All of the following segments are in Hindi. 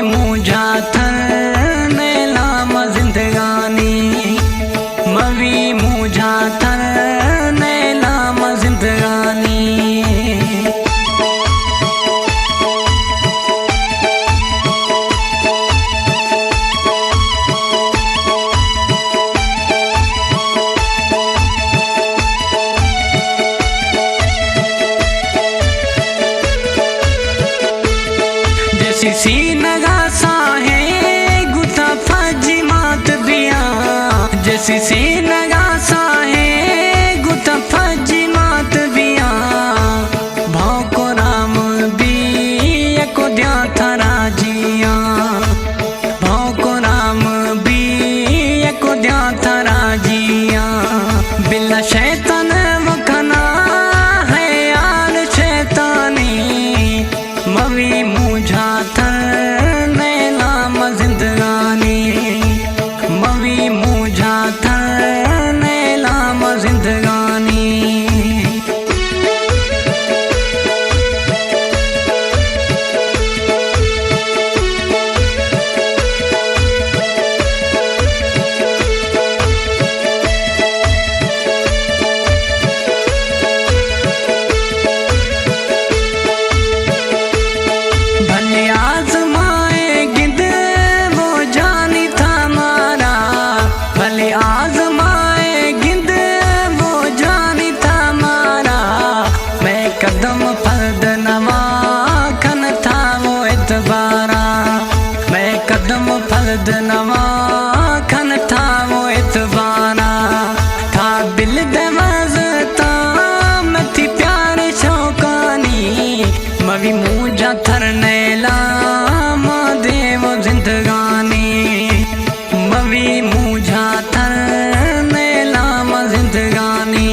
मुझा थर नैलाम जिंदगानी मवी मुझा थर नैलाम जिंदगानी सी नगा साहे गुता फजी मात बिया जैसी सी नगा साहे गुता फजी मात बिया भाव को राम भी को द्या थरा जिया भाव को राम भी को द्या थरा जिया बिल्ला शैतान वखना है यार शैतानी मवी मुझा थर नैलाम जिंदगानी मवी मुझा थर नैलाम जिंदगानी कदम फर्द नवा खन था वो इतबारा मैं कदम फर्द नवा खन था वो इतबारा था दिल दमजता मैं थी प्यार शौकानी मवी मुझा थर नैलाम देव जिंदगानी मवी मुझा थर नैलाम जिंदगानी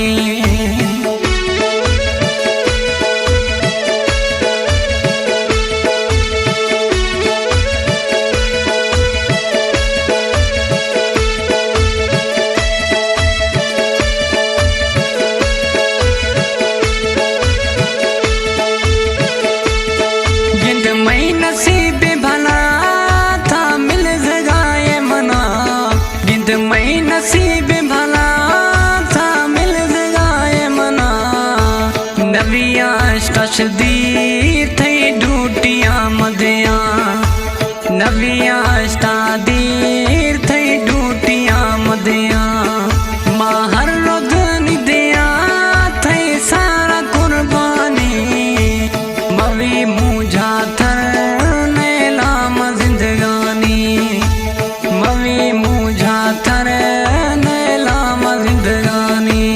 नसीब भला था मिल जगाए मना गिंद मई नसीब भला था मिल जगाए मना नविया तशदीर थई ढूटिया मदिया नविया तशदीर थई ढूटिया मदिया मां हर रोज निदिया थई सारा कुर्बानी मवी मुझा थर मवी मुझा थर नैलाम जिंदगानी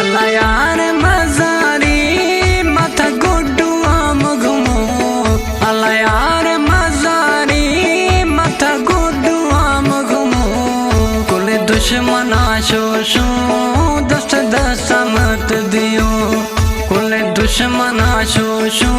अल्लाह यार मजारी मत गुड्डू आम घुमो अल्लाह यार मजारी मत गुड्डू आम घुमो कुल दुश्मना शोशो दस्त दस्त मत दियो कुल दुश्मना शोशो